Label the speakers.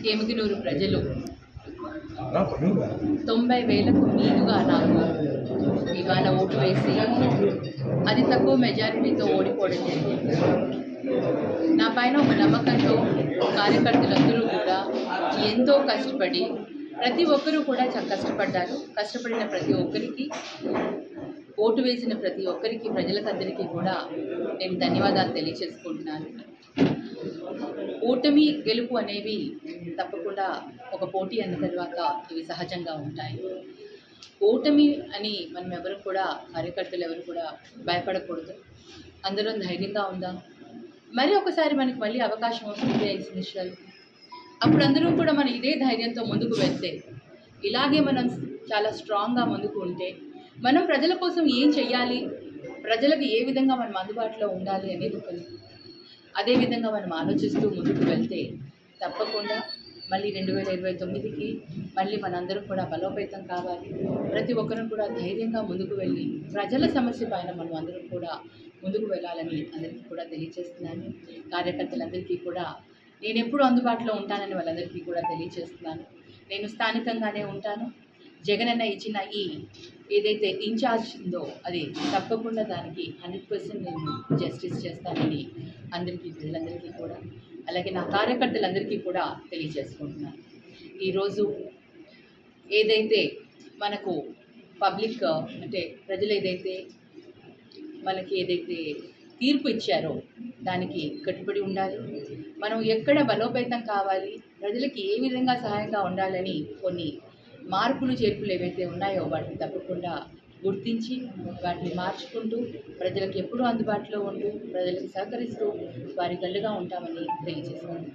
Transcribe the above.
Speaker 1: కేమిగినూరు ప్రజలు 90,000కు మీదుగా నాకు ఇవాళ ఓటు వేసి అతి తక్కువ మెజారిటీతో ఓడిపోవడం జరిగింది. నా పైన ఒక నమ్మకంతో కార్యకర్తలందరూ కూడా ఎంతో కష్టపడి ప్రతి ఒక్కరూ కూడా చాలా కష్టపడ్డారు. కష్టపడిన ప్రతి ఒక్కరికి, ఓటు వేసిన ప్రతి ఒక్కరికి, ప్రజలకందరికీ కూడా నేను ధన్యవాదాలు తెలియజేసుకుంటున్నాను. ఓటమి గెలుపు అనేవి తప్పకుండా ఒక పోటీ అన్న తర్వాత ఇవి సహజంగా ఉంటాయి. ఓటమి అని మనం ఎవరు కూడా, కార్యకర్తలు ఎవరు కూడా భయపడకూడదు. అందరం ధైర్యంగా ఉందాం. మరి ఒకసారి మనకి మళ్ళీ అవకాశం వస్తుంది 5 నిమిషాలు. అప్పుడు అందరం కూడా మనం ఇదే ధైర్యంతో ముందుకు వెళ్తే, ఇలాగే మనం చాలా స్ట్రాంగ్గా ముందుకు ఉంటే, మనం ప్రజల కోసం ఏం చెయ్యాలి, ప్రజలకు ఏ విధంగా మనం అందుబాటులో ఉండాలి అనేది ఒకటి. అదేవిధంగా మనం ఆలోచిస్తూ ముందుకు వెళ్తే తప్పకుండా మళ్ళీ 2029కి మళ్ళీ మనందరం కూడా బలోపేతం కావాలి. ప్రతి ఒక్కరూ కూడా ధైర్యంగా ముందుకు వెళ్ళి ప్రజల సమస్య పైన మనం అందరం కూడా ముందుకు వెళ్ళాలని అందరికీ కూడా తెలియజేస్తున్నాను. కార్యకర్తలందరికీ కూడా నేను ఎప్పుడు అందుబాటులో ఉంటానని వాళ్ళందరికీ కూడా తెలియజేస్తున్నాను. నేను స్థానికంగానే ఉంటాను. జగనన్న ఇచ్చిన ఈ ఏదైతే ఇన్ఛార్జ్ ఉందో అది తప్పకుండా దానికి 100% నేను జస్టిస్ చేస్తానని అందరికీ, ప్రజలందరికీ కూడా, అలాగే నా కార్యకర్తలందరికీ కూడా తెలియజేసుకుంటున్నాను. ఈరోజు ఏదైతే మనకు పబ్లిక్ అంటే ప్రజలు ఏదైతే మనకి ఏదైతే తీర్పు ఇచ్చారో దానికి కట్టుబడి ఉండాలి. మనం ఎక్కడ బలోపేతం కావాలి, ప్రజలకి ఏ విధంగా సహాయంగా ఉండాలని కొన్ని మార్పులు చేర్పులు ఏవైతే ఉన్నాయో వాటిని తప్పకుండా గుర్తించి వాటిని మార్చుకుంటూ ప్రజలకు ఎప్పుడూ అందుబాటులో ఉంటూ ప్రజలకు సహకరిస్తూ వారి గల్లుగా ఉంటామని తెలియజేస్తున్నాను.